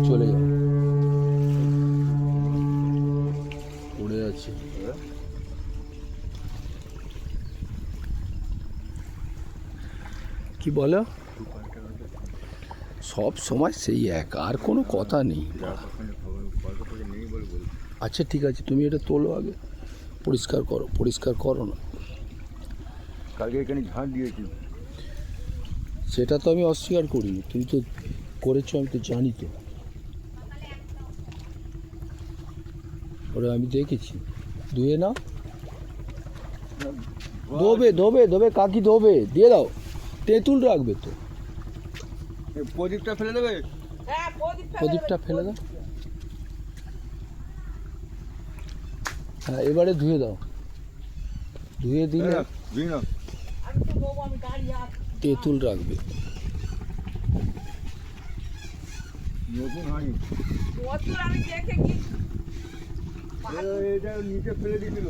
চলে যাও, পড়ে আছে। কি বলো? সব সময় সেই এক, আর কোনো কথা নেই। আচ্ছা ঠিক আছে, তুমি এটা তোলো আগে, পরিষ্কার করো না। কালকে এখানে ঝাঁট দিয়েছি। সেটা তো আমি অস্বীকার করিনি, তুমি তো করেছো, আমি তো জানি তো, ওরা আমি দেখেছি। ধুয়ে নাও, ধোবে কাকি ধোবে, দিয়ে দাও, তেঁতুল রাখবে তো। প্রদীপটা ফেলে দেবে। প্রদীপটা ফেলে দাও। হ্যাঁ এবারে ধুয়ে দাও, ধুয়ে দিলে তেঁতুল রাখবে। নতুন হয়নি, এটা নিচে ফেলে দিয়েছিল।